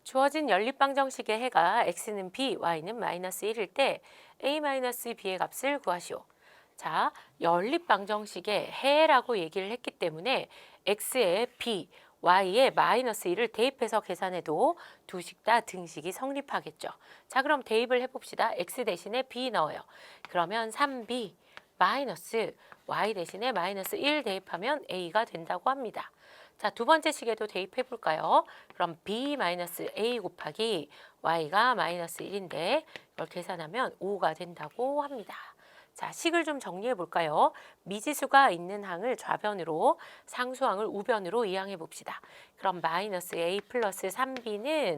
주어진 연립방정식의 해가 x는 b, y는 마이너스 1일 때 a-b의 값을 구하시오. 자, 연립방정식의 해라고 얘기를 했기 때문에 x에 b, y에 마이너스 1을 대입해서 계산해도 두식 다 등식이 성립하겠죠. 자, 그럼 대입을 해봅시다. x 대신에 b 넣어요. 그러면 3b 마이너스 y 대신에 마이너스 1 대입하면 a가 된다고 합니다. 자, 두 번째 식에도 대입해 볼까요? 그럼 b-a 곱하기 y가 마이너스 1인데 이걸 계산하면 5가 된다고 합니다. 자, 식을 좀 정리해 볼까요? 미지수가 있는 항을 좌변으로, 상수항을 우변으로 이항해 봅시다. 그럼 마이너스 a 플러스 3b는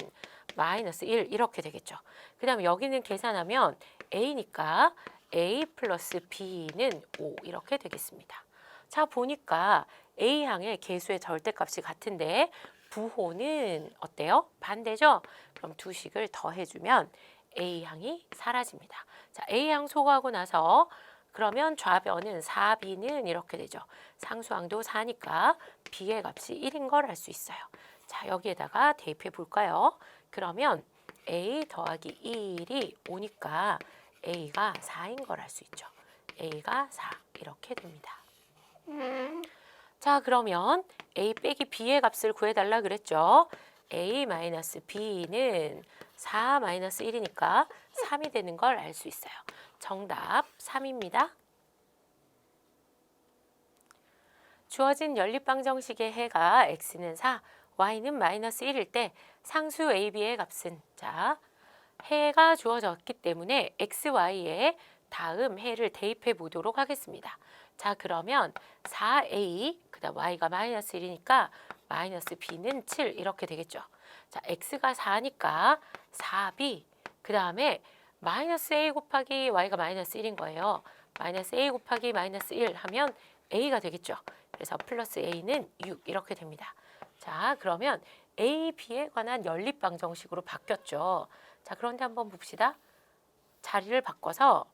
마이너스 1 이렇게 되겠죠. 그 다음에 여기는 계산하면 a니까 a 플러스 b는 5 이렇게 되겠습니다. 자, 보니까 A항의 개수의 절대값이 같은데 부호는 어때요? 반대죠? 그럼 두 식을 더해주면 A항이 사라집니다. 자, A항 소거하고 나서 그러면 좌변은 4B는 이렇게 되죠. 상수항도 4니까 B의 값이 1인 걸 알 수 있어요. 자, 여기에다가 대입해 볼까요? 그러면 A 더하기 1이 5니까 A가 4인 걸 알 수 있죠. A가 4 이렇게 됩니다. 자, 그러면 a 빼기 b의 값을 구해달라 그랬죠. a-b는 4-1이니까 3이 되는 걸 알 수 있어요. 정답 3입니다. 주어진 연립방정식의 해가 x는 4, y는 마이너스 1일 때 상수 ab의 값은, 자, 해가 주어졌기 때문에 x, y에 다음 해를 대입해 보도록 하겠습니다. 자, 그러면 4a, 그 다음 y가 마이너스 1이니까 마이너스 b는 7 이렇게 되겠죠. 자, x가 4니까 4b, 그 다음에 마이너스 a 곱하기 y가 마이너스 1인 거예요. 마이너스 a 곱하기 마이너스 1 하면 a가 되겠죠. 그래서 플러스 a는 6 이렇게 됩니다. 자, 그러면 a, b에 관한 연립방정식으로 바뀌었죠. 자, 그런데 한번 봅시다. 자리를 바꿔서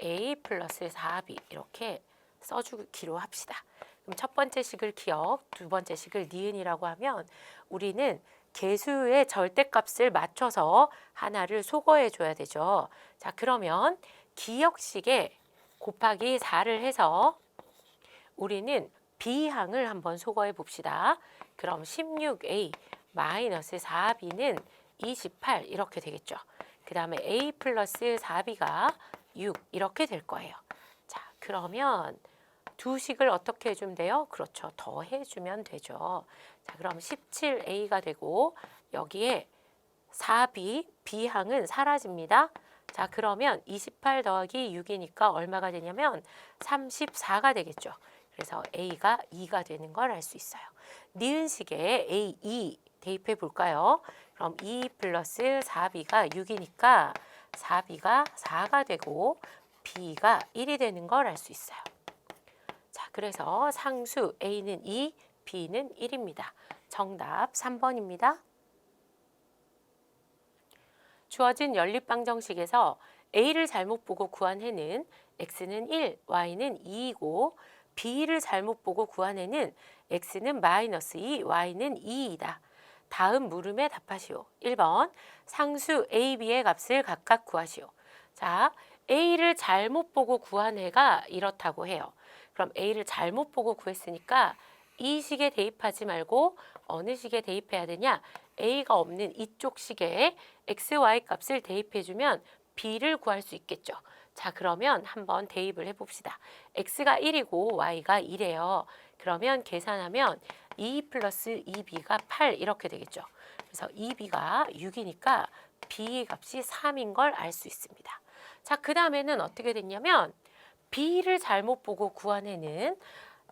a 플러스 4b 이렇게 써주기로 합시다. 그럼 첫 번째 식을 기억, 두 번째 식을 니은이라고 하면 우리는 개수의 절대값을 맞춰서 하나를 소거해 줘야 되죠. 자, 그러면 기역식에 곱하기 4를 해서 우리는 B항을 한번 소거해 봅시다. 그럼 16A 마이너스 4B는 28 이렇게 되겠죠. 그 다음에 A 플러스 4B가 6 이렇게 될 거예요. 자, 그러면 두 식을 어떻게 해주면 돼요? 그렇죠. 더해주면 되죠. 자, 그럼 17A가 되고 여기에 4B, B항은 사라집니다. 자, 그러면 28 더하기 6이니까 얼마가 되냐면 34가 되겠죠. 그래서 A가 2가 되는 걸 알 수 있어요. 니은식에 A, 2 대입해 볼까요? 그럼 2 플러스 4B가 6이니까 4B가 4가 되고 B가 1이 되는 걸 알 수 있어요. 자, 그래서 상수 A는 2, B는 1입니다. 정답 3번입니다. 주어진 연립방정식에서 A를 잘못 보고 구한 해는 X는 1, Y는 2이고 B를 잘못 보고 구한 해는 X는 마이너스 2, Y는 2이다. 다음 물음에 답하시오. 1번 상수 A, B의 값을 각각 구하시오. 자, A를 잘못 보고 구한 해가 이렇다고 해요. 그럼 A를 잘못 보고 구했으니까 이 식에 대입하지 말고 어느 식에 대입해야 되냐? A가 없는 이쪽 식에 X, Y 값을 대입해주면 B를 구할 수 있겠죠. 자, 그러면 한번 대입을 해봅시다. X가 1이고 Y가 2래요. 그러면 계산하면 2 플러스 2B가 8 이렇게 되겠죠. 그래서 2B가 6이니까 B 값이 3인 걸 알 수 있습니다. 자, 그 다음에는 어떻게 됐냐면 B를 잘못 보고 구한 애는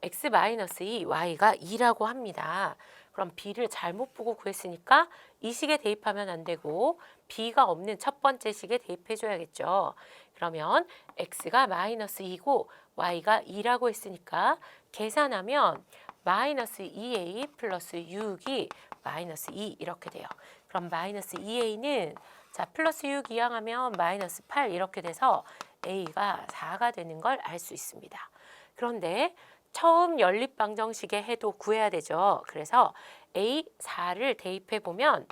X-2, Y가 2라고 합니다. 그럼 B를 잘못 보고 구했으니까 이 식에 대입하면 안 되고 B가 없는 첫 번째 식에 대입해 줘야겠죠. 그러면 X가 마이너스 2고 Y가 2라고 했으니까 계산하면 마이너스 2A 플러스 6이 마이너스 2 이렇게 돼요. 그럼 마이너스 2A는 자 플러스 6 이항하면 마이너스 8 이렇게 돼서 A가 4가 되는 걸 알 수 있습니다. 그런데 처음 연립방정식의 해도 구해야 되죠. 그래서 A 4를 대입해 보면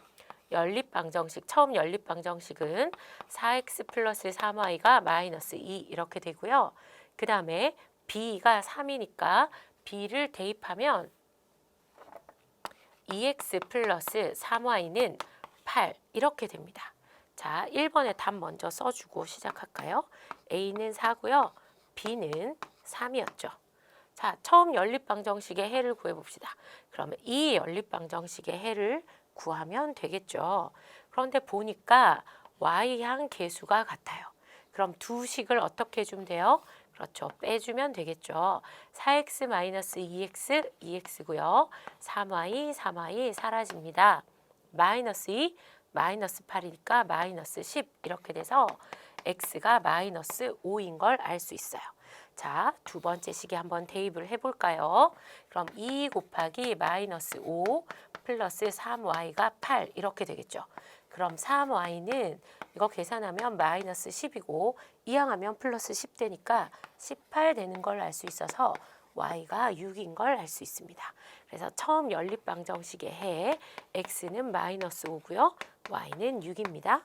연립방정식, 처음 연립방정식은 4x 플러스 3y가 마이너스 2 이렇게 되고요. 그 다음에 b가 3이니까 b를 대입하면 2x 플러스 3y는 8 이렇게 됩니다. 자, 1번에 답 먼저 써주고 시작할까요? a는 4고요. b는 3이었죠. 자, 처음 연립방정식의 해를 구해봅시다. 그러면 이 연립방정식의 해를 구하면 되겠죠. 그런데 보니까 y항 계수가 같아요. 그럼 두 식을 어떻게 해주면 돼요? 그렇죠. 빼주면 되겠죠. 4x-2x, 2x고요. 3y, 3y 사라집니다. 마이너스 2, 마이너스 8이니까 마이너스 10 이렇게 돼서 x가 마이너스 5인 걸 알 수 있어요. 자, 두 번째 식에 한번 대입을 해볼까요? 그럼 2 곱하기 마이너스 5 플러스 3y가 8 이렇게 되겠죠. 그럼 3y는 이거 계산하면 마이너스 10이고 이항하면 플러스 10 되니까 18 되는 걸 알 수 있어서 y가 6인 걸 알 수 있습니다. 그래서 처음 연립방정식의 해 x는 마이너스 5고요. y는 6입니다.